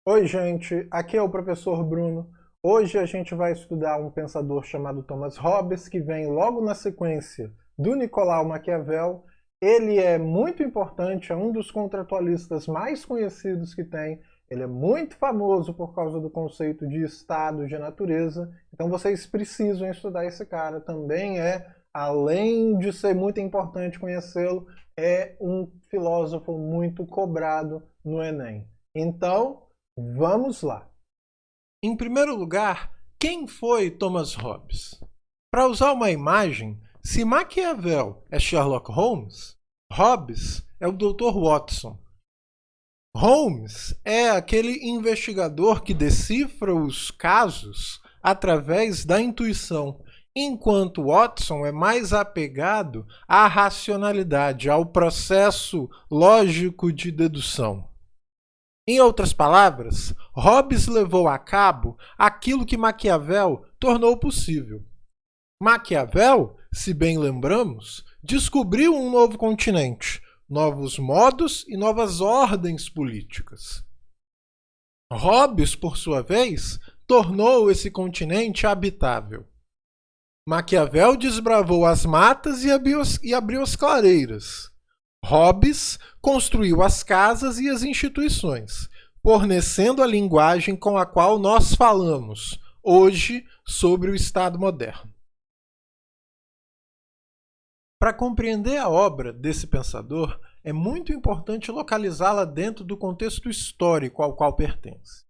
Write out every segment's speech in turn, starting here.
Oi, gente, aqui é o professor Bruno. Hoje a gente vai estudar um pensador chamado Thomas Hobbes, que vem logo na sequência do Nicolau Maquiavel. Ele é muito importante, é um dos contratualistas mais conhecidos que tem. Ele é muito famoso por causa do conceito de estado de natureza. Então vocês precisam estudar esse cara. Também além de ser muito importante conhecê-lo, é um filósofo muito cobrado no Enem. Então, vamos lá. Em primeiro lugar, quem foi Thomas Hobbes? Para usar uma imagem, se Maquiavel é Sherlock Holmes, Hobbes é o Dr. Watson. Holmes é aquele investigador que decifra os casos através da intuição, enquanto Watson é mais apegado à racionalidade, ao processo lógico de dedução. Em outras palavras, Hobbes levou a cabo aquilo que Maquiavel tornou possível. Maquiavel, se bem lembramos, descobriu um novo continente, novos modos e novas ordens políticas. Hobbes, por sua vez, tornou esse continente habitável. Maquiavel desbravou as matas e abriu as clareiras. Hobbes construiu as casas e as instituições, fornecendo a linguagem com a qual nós falamos hoje sobre o Estado moderno. Para compreender a obra desse pensador, é muito importante localizá-la dentro do contexto histórico ao qual pertence.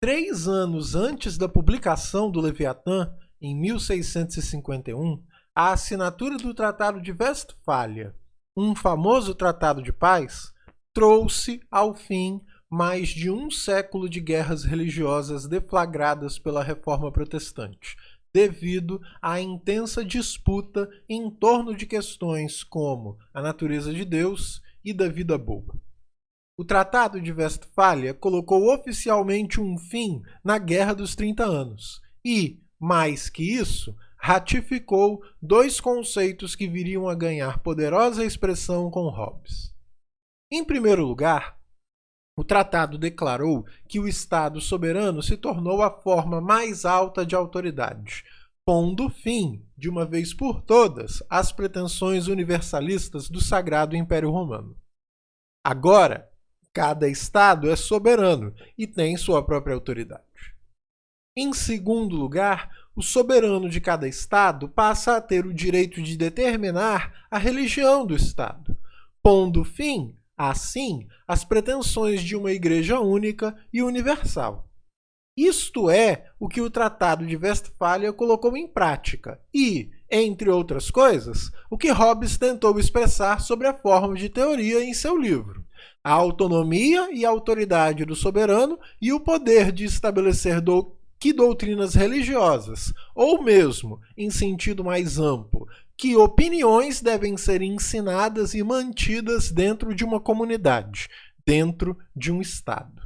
3 anos antes da publicação do Leviatã, em 1651, a assinatura do Tratado de Westfália, um famoso tratado de paz, trouxe ao fim mais de um século de guerras religiosas deflagradas pela Reforma Protestante, devido à intensa disputa em torno de questões como a natureza de Deus e da vida boa. O Tratado de Westfália colocou oficialmente um fim na Guerra dos 30 Anos e, mais que isso, ratificou 2 conceitos que viriam a ganhar poderosa expressão com Hobbes. Em primeiro lugar, o tratado declarou que o Estado soberano se tornou a forma mais alta de autoridade, pondo fim, de uma vez por todas, às pretensões universalistas do Sagrado Império Romano. Agora, cada Estado é soberano e tem sua própria autoridade. Em segundo lugar, o soberano de cada Estado passa a ter o direito de determinar a religião do Estado, pondo fim, assim, às pretensões de uma igreja única e universal. Isto é o que o Tratado de Westfália colocou em prática e, entre outras coisas, o que Hobbes tentou expressar sobre a forma de teoria em seu livro. A autonomia e a autoridade do soberano e o poder de estabelecer que doutrinas religiosas, ou mesmo, em sentido mais amplo, que opiniões devem ser ensinadas e mantidas dentro de uma comunidade, dentro de um Estado.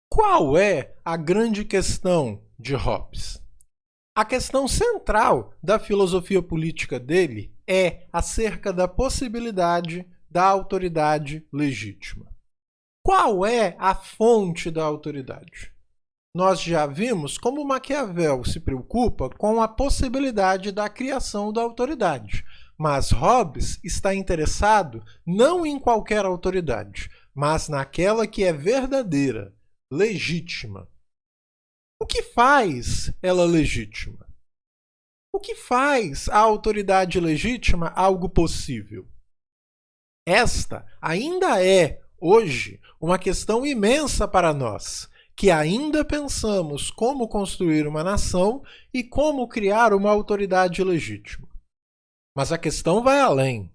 Qual é a grande questão de Hobbes? A questão central da filosofia política dele é acerca da possibilidade da autoridade legítima. Qual é a fonte da autoridade? Nós já vimos como Maquiavel se preocupa com a possibilidade da criação da autoridade, mas Hobbes está interessado não em qualquer autoridade, mas naquela que é verdadeira, legítima. O que faz ela legítima? O que faz a autoridade legítima algo possível? Esta ainda é, hoje, uma questão imensa para nós, que ainda pensamos como construir uma nação e como criar uma autoridade legítima. Mas a questão vai além.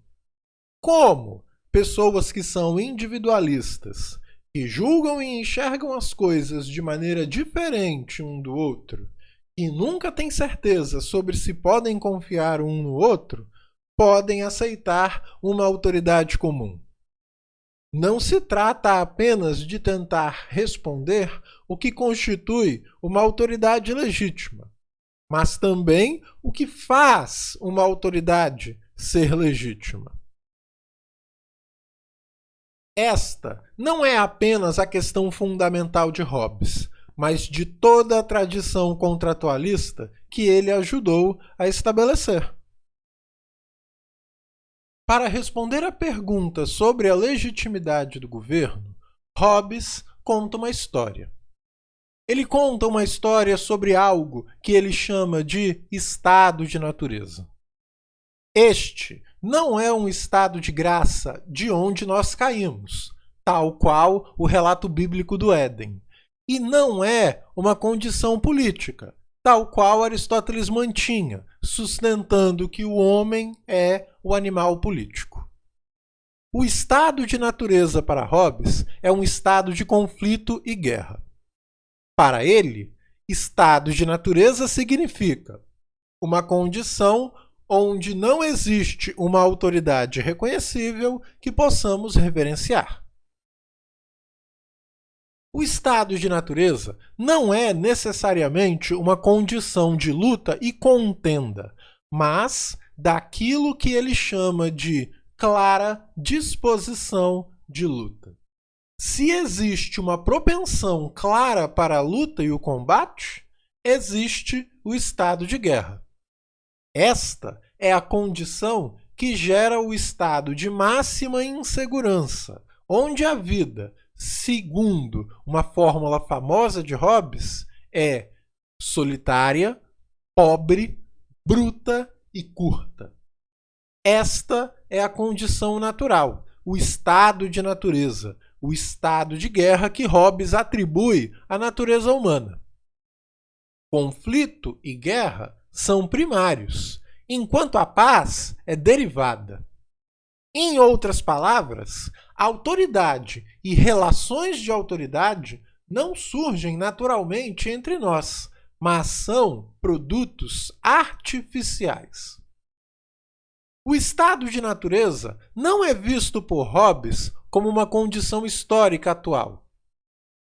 Como pessoas que são individualistas, que julgam e enxergam as coisas de maneira diferente um do outro, e nunca têm certeza sobre se podem confiar um no outro, podem aceitar uma autoridade comum. Não se trata apenas de tentar responder o que constitui uma autoridade legítima, mas também o que faz uma autoridade ser legítima. Esta não é apenas a questão fundamental de Hobbes, mas de toda a tradição contratualista que ele ajudou a estabelecer. Para responder à pergunta sobre a legitimidade do governo, Hobbes conta uma história. Ele conta uma história sobre algo que ele chama de estado de natureza. Este não é um estado de graça de onde nós caímos, tal qual o relato bíblico do Éden, e não é uma condição política, tal qual Aristóteles mantinha, sustentando que o homem é o animal político. O estado de natureza para Hobbes é um estado de conflito e guerra. Para ele, estado de natureza significa uma condição onde não existe uma autoridade reconhecível que possamos reverenciar. O estado de natureza não é necessariamente uma condição de luta e contenda, mas daquilo que ele chama de clara disposição de luta. Se existe uma propensão clara para a luta e o combate, existe o estado de guerra. Esta é a condição que gera o estado de máxima insegurança, onde a vida, segundo uma fórmula famosa de Hobbes, é solitária, pobre, bruta e curta. Esta é a condição natural, o estado de natureza, o estado de guerra que Hobbes atribui à natureza humana. Conflito e guerra são primários, enquanto a paz é derivada. Em outras palavras, autoridade e relações de autoridade não surgem naturalmente entre nós, mas são produtos artificiais. O estado de natureza não é visto por Hobbes como uma condição histórica atual.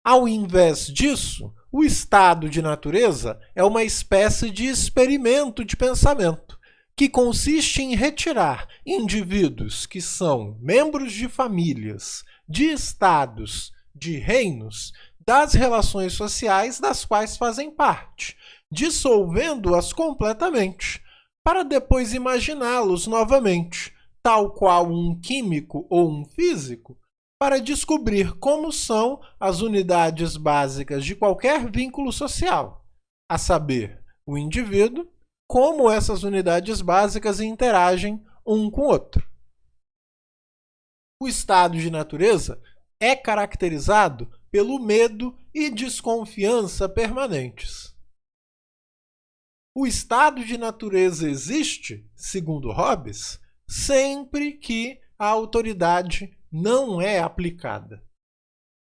Ao invés disso, o estado de natureza é uma espécie de experimento de pensamento, que consiste em retirar indivíduos que são membros de famílias, de estados, de reinos, das relações sociais das quais fazem parte, dissolvendo-as completamente, para depois imaginá-los novamente, tal qual um químico ou um físico, para descobrir como são as unidades básicas de qualquer vínculo social, a saber, o indivíduo, como essas unidades básicas interagem um com o outro. O estado de natureza é caracterizado pelo medo e desconfiança permanentes. O estado de natureza existe, segundo Hobbes, sempre que a autoridade não é aplicada.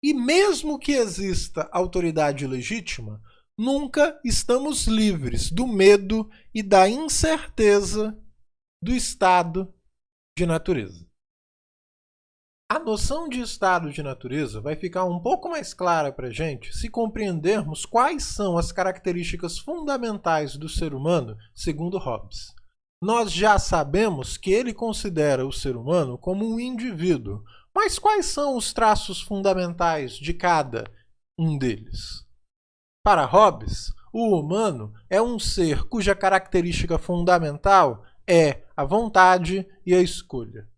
E mesmo que exista autoridade legítima, nunca estamos livres do medo e da incerteza do estado de natureza. A noção de estado de natureza vai ficar um pouco mais clara para a gente se compreendermos quais são as características fundamentais do ser humano, segundo Hobbes. Nós já sabemos que ele considera o ser humano como um indivíduo, mas quais são os traços fundamentais de cada um deles? Para Hobbes, o humano é um ser cuja característica fundamental é a vontade e a escolha.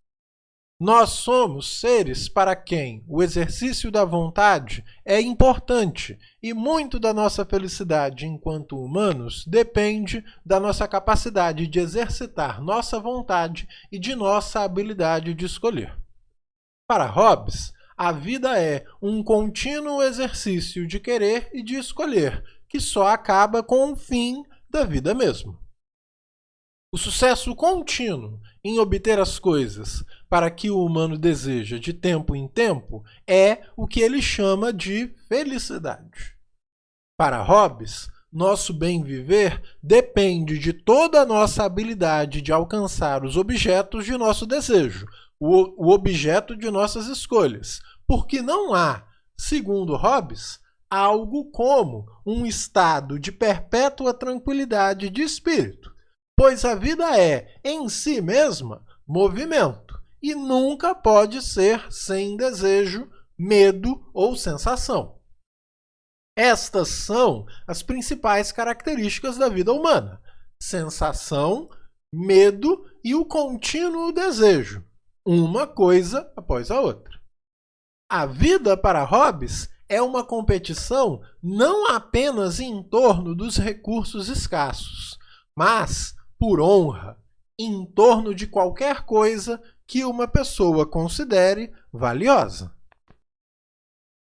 Nós somos seres para quem o exercício da vontade é importante e muito da nossa felicidade enquanto humanos depende da nossa capacidade de exercitar nossa vontade e de nossa habilidade de escolher. Para Hobbes, a vida é um contínuo exercício de querer e de escolher, que só acaba com o fim da vida mesmo. O sucesso contínuo em obter as coisas para que o humano deseja de tempo em tempo é o que ele chama de felicidade. Para Hobbes, nosso bem-viver depende de toda a nossa habilidade de alcançar os objetos de nosso desejo, o objeto de nossas escolhas, porque não há, segundo Hobbes, algo como um estado de perpétua tranquilidade de espírito, pois a vida é, em si mesma, movimento, e nunca pode ser sem desejo, medo ou sensação. Estas são as principais características da vida humana: sensação, medo e o contínuo desejo, uma coisa após a outra. A vida para Hobbes é uma competição não apenas em torno dos recursos escassos, mas, por honra, em torno de qualquer coisa que uma pessoa considere valiosa.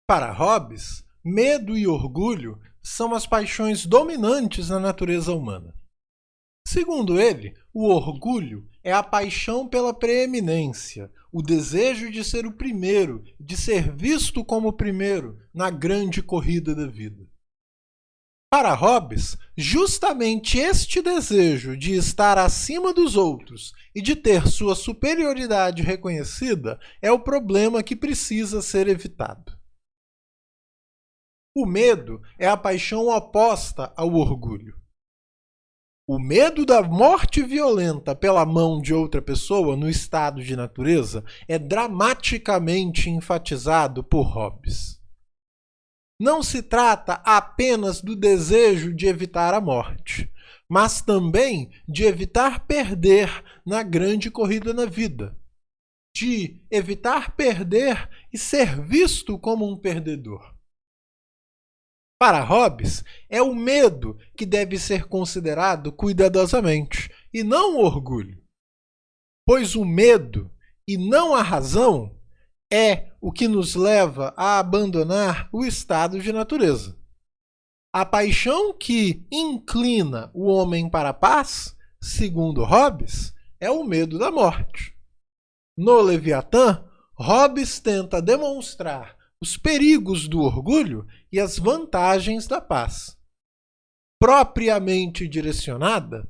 Para Hobbes, medo e orgulho são as paixões dominantes na natureza humana. Segundo ele, o orgulho é a paixão pela preeminência, o desejo de ser o primeiro, de ser visto como o primeiro na grande corrida da vida. Para Hobbes, justamente este desejo de estar acima dos outros e de ter sua superioridade reconhecida é o problema que precisa ser evitado. O medo é a paixão oposta ao orgulho. O medo da morte violenta pela mão de outra pessoa no estado de natureza é dramaticamente enfatizado por Hobbes. Não se trata apenas do desejo de evitar a morte, mas também de evitar perder na grande corrida na vida, de evitar perder e ser visto como um perdedor. Para Hobbes, é o medo que deve ser considerado cuidadosamente, e não o orgulho. Pois o medo, e não a razão, é o que nos leva a abandonar o estado de natureza. A paixão que inclina o homem para a paz, segundo Hobbes, é o medo da morte. No Leviatã, Hobbes tenta demonstrar os perigos do orgulho e as vantagens da paz. Propriamente direcionada,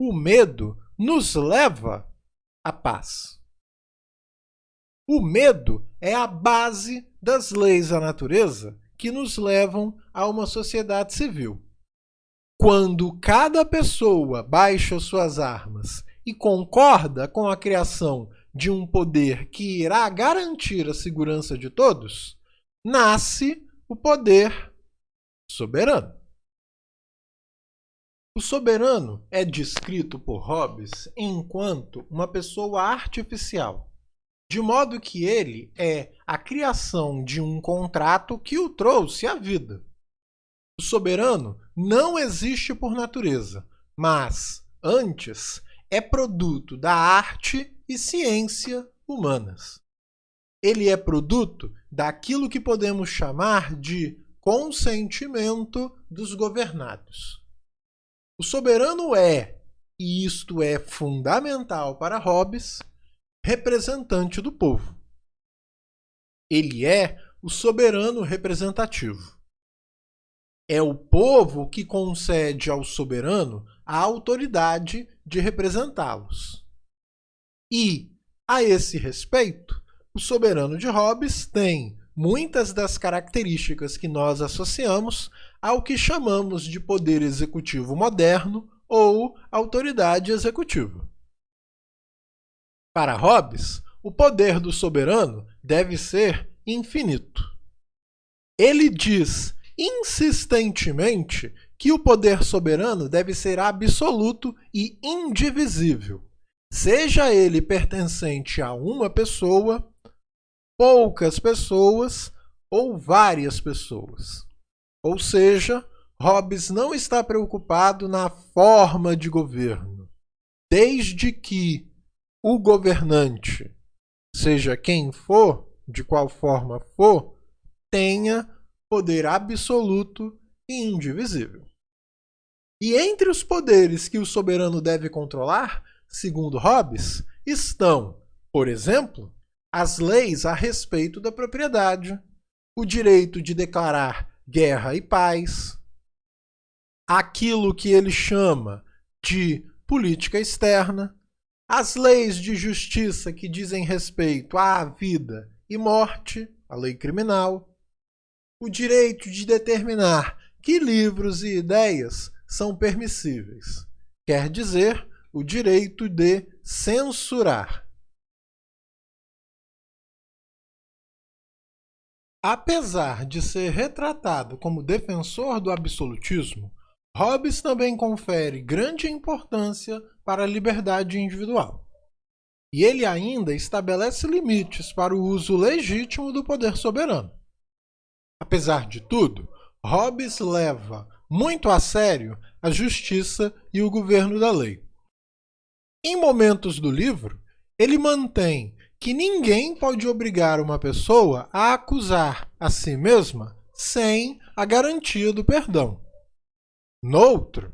o medo nos leva à paz. O medo é a base das leis da natureza que nos levam a uma sociedade civil. Quando cada pessoa baixa suas armas e concorda com a criação de um poder que irá garantir a segurança de todos, nasce o poder soberano. O soberano é descrito por Hobbes enquanto uma pessoa artificial, de modo que ele é a criação de um contrato que o trouxe à vida. O soberano não existe por natureza, mas, antes, é produto da arte e ciência humanas. Ele é produto daquilo que podemos chamar de consentimento dos governados. O soberano é, e isto é fundamental para Hobbes, representante do povo. Ele é o soberano representativo. É o povo que concede ao soberano a autoridade de representá-los. E, a esse respeito, o soberano de Hobbes tem muitas das características que nós associamos ao que chamamos de poder executivo moderno ou autoridade executiva. Para Hobbes, o poder do soberano deve ser infinito. Ele diz insistentemente que o poder soberano deve ser absoluto e indivisível, seja ele pertencente a uma pessoa, poucas pessoas ou várias pessoas. Ou seja, Hobbes não está preocupado na forma de governo, desde que o governante, seja quem for, de qual forma for, tenha poder absoluto e indivisível. E entre os poderes que o soberano deve controlar, segundo Hobbes, estão, por exemplo, as leis a respeito da propriedade, o direito de declarar guerra e paz, aquilo que ele chama de política externa, as leis de justiça que dizem respeito à vida e morte, a lei criminal, o direito de determinar que livros e ideias são permissíveis, quer dizer, o direito de censurar. Apesar de ser retratado como defensor do absolutismo, Hobbes também confere grande importância para a liberdade individual. E ele ainda estabelece limites para o uso legítimo do poder soberano. Apesar de tudo, Hobbes leva muito a sério a justiça e o governo da lei. Em momentos do livro, ele mantém que ninguém pode obrigar uma pessoa a acusar a si mesma sem a garantia do perdão. Noutro,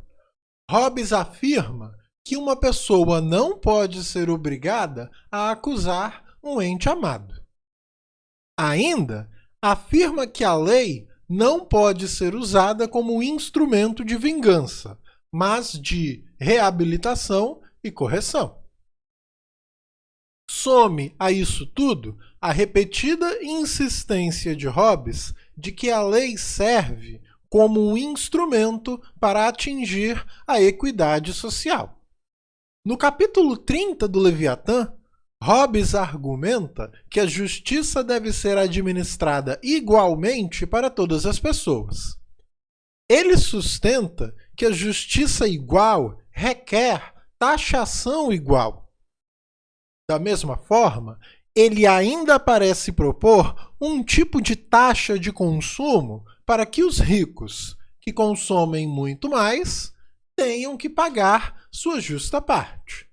Hobbes afirma que uma pessoa não pode ser obrigada a acusar um ente amado. Ainda, afirma que a lei não pode ser usada como instrumento de vingança, mas de reabilitação e correção. Some a isso tudo a repetida insistência de Hobbes de que a lei serve como um instrumento para atingir a equidade social. No capítulo 30 do Leviatã, Hobbes argumenta que a justiça deve ser administrada igualmente para todas as pessoas. Ele sustenta que a justiça igual requer taxação igual. Da mesma forma, ele ainda parece propor um tipo de taxa de consumo para que os ricos, que consomem muito mais, tenham que pagar sua justa parte.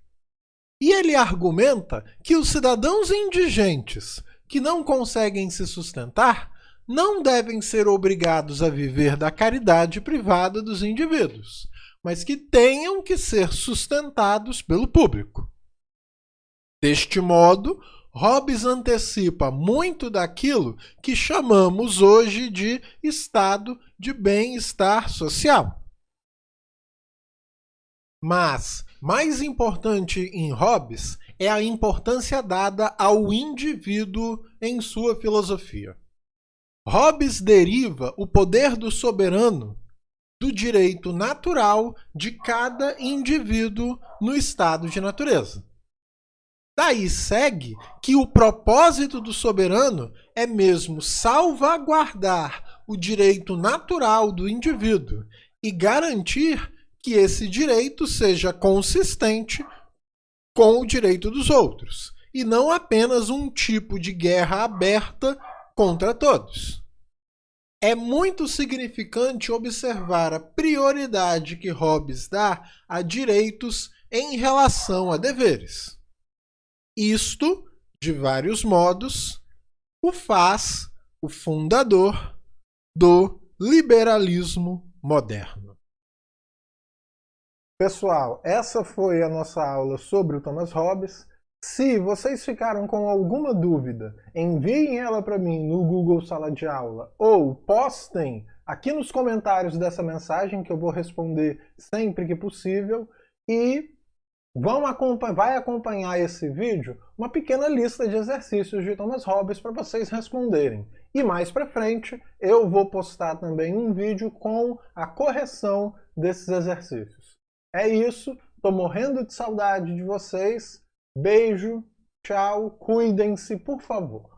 E ele argumenta que os cidadãos indigentes, que não conseguem se sustentar, não devem ser obrigados a viver da caridade privada dos indivíduos, mas que tenham que ser sustentados pelo público. Deste modo, Hobbes antecipa muito daquilo que chamamos hoje de estado de bem-estar social. Mas, mais importante em Hobbes é a importância dada ao indivíduo em sua filosofia. Hobbes deriva o poder do soberano do direito natural de cada indivíduo no estado de natureza. Daí segue que o propósito do soberano é mesmo salvaguardar o direito natural do indivíduo e garantir que esse direito seja consistente com o direito dos outros, e não apenas um tipo de guerra aberta contra todos. É muito significante observar a prioridade que Hobbes dá a direitos em relação a deveres. Isto, de vários modos, o faz o fundador do liberalismo moderno. Pessoal, essa foi a nossa aula sobre o Thomas Hobbes. Se vocês ficaram com alguma dúvida, enviem ela para mim no Google Sala de Aula ou postem aqui nos comentários dessa mensagem que eu vou responder sempre que possível e vai acompanhar esse vídeo uma pequena lista de exercícios de Thomas Hobbes para vocês responderem. E mais para frente eu vou postar também um vídeo com a correção desses exercícios. É isso, tô morrendo de saudade de vocês. Beijo, tchau, cuidem-se, por favor.